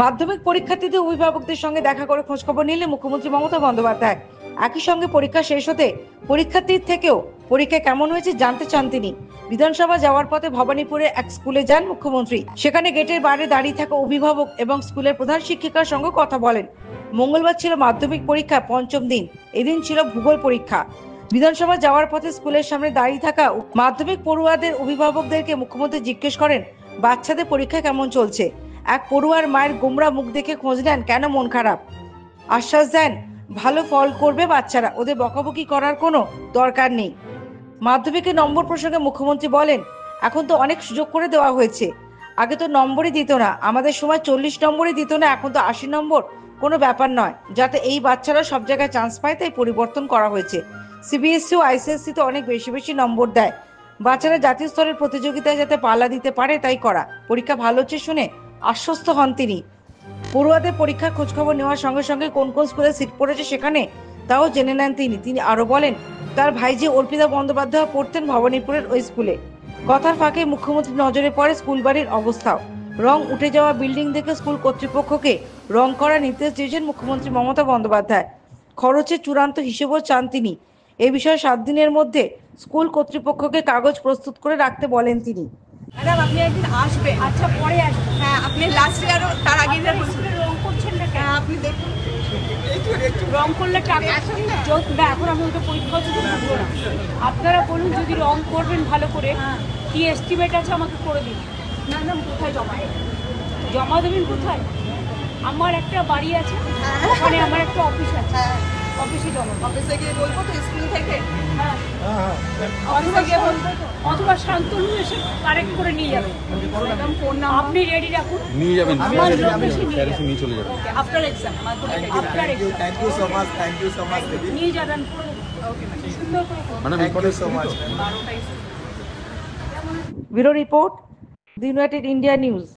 মাধ্যমিক পরীক্ষার্থীদের অভিভাবকদের সঙ্গে দেখা করে খোঁজখবর নিলেন মুখ্যমন্ত্রী মমতা বন্দ্যোপাধ্যায়। একই সঙ্গে পরীক্ষা শেষ হতে পরীক্ষার্থীর থেকেও পরীক্ষা কেমন হয়েছে জানতে চান তিনি। বিধানসভা যাওয়ার পথে ভবানীপুরে এক স্কুলে যান মুখ্যমন্ত্রী। সেখানে গেটের বাইরে দাঁড়িয়ে থাকা অভিভাবক এবং স্কুলের প্রধান শিক্ষিকার সঙ্গে কথা বলেন। মঙ্গলবার ছিল মাধ্যমিক পরীক্ষা পঞ্চম দিন। এদিন ছিল ভূগোল পরীক্ষা। বিধানসভা যাওয়ার পথে স্কুলের সামনে দাঁড়িয়ে থাকা মাধ্যমিক পড়ুয়াদের অভিভাবকদেরকে মুখ্যমন্ত্রী জিজ্ঞেস করেন বাচ্চাদের পরীক্ষা কেমন চলছে। এক পড়ুয়ার মায়ের গোমরা মুখ দেখে খোঁজ নেন কেন মন খারাপ। আশ্বাস দেন ভালো ফল করবে বাচ্চারা, ওদের বকাবকি করার কোনো দরকার নেই। মাধ্যমিকের নম্বর প্রসঙ্গে মুখ্যমন্ত্রী বলেন এখন তো অনেক সুযোগ করে দেওয়া হয়েছে, আগে তো নম্বরই দিত না, আমাদের সময় 40 নম্বরই দিত না, এখন তো 80 নম্বর কোনো ব্যাপার নয়। যাতে এই বাচ্চারা সব জায়গায় চান্স পায় তাই পরিবর্তন করা হয়েছে। সিবিএসসি ও আইসিএসসি তো অনেক বেশি বেশি নম্বর দেয়, বাচ্চারা জাতীয় স্তরের প্রতিযোগিতায় যাতে পাল্লা দিতে পারে তাই করা। পরীক্ষা ভালো হচ্ছে শুনে আশ্বস্ত হন তিনি। পড়ুয়াদের পরীক্ষার খোঁজখবর নেওয়ার সঙ্গে সঙ্গে কোন কোন স্কুলে সিট পড়েছে সেখানে তাও জেনে নেন তিনি আরো বলেন তার ভাইজি অর্পিতা বন্দ্যোপাধ্যায় পড়তেন ভবানীপুরের ওই স্কুলে। কথার ফাঁকে মুখ্যমন্ত্রী নজরে পড়ে স্কুল বাড়ির অবস্থাও। রং উঠে যাওয়া বিল্ডিং থেকে স্কুল কর্তৃপক্ষকে রং করার নির্দেশ দিয়েছেন মুখ্যমন্ত্রী মমতা বন্দ্যোপাধ্যায়। খরচের চূড়ান্ত হিসেবও চান তিনি। এ বিষয়ে 7 দিনের মধ্যে স্কুল কর্তৃপক্ষকে কাগজ প্রস্তুত করে রাখতে বলেন তিনি। ম্যাডাম আপনি একদিন আসবেন। আচ্ছা পরে আসবো। হ্যাঁ আপনি লাস্ট ইয়ারও তার আগে রং করছেন না কেন? হ্যাঁ আপনি দেখুন রং করলে টাকা না, এখন আমি ওটা পরীক্ষা হচ্ছে তো বুঝবো না। আপনারা বলুন যদি রং করবেন ভালো করে, কি এস্টিমেট আছে আমাকে করে দিন। ম্যাডাম কোথায় জমা দেবেন কোথায়? আমার একটা বাড়ি আছে, ওখানে আমার একটা অফিস আছে, অফিসে জমা দেবো। অফিসে গিয়ে বলবো তো স্কুল থেকে। হ্যাঁ অথবা গিয়ে বলবো তো। অথবা শান্তনু এসে কারেক্ট করে নিয়ে যাবেন। ম্যাডাম ফোন নাম্বার আপনি রেডি রাখুন, নিয়ে যাবেন, আমার লোক এসে নিয়ে যাবে। নিয়ে চলে যাবেন। আফটার এক্সাম আপনার Thank you so much. Thank you so much, baby. নিয়ে যাবেন পুরো সুন্দর করে। মানে Thank you so much. Bureau report, the United India news.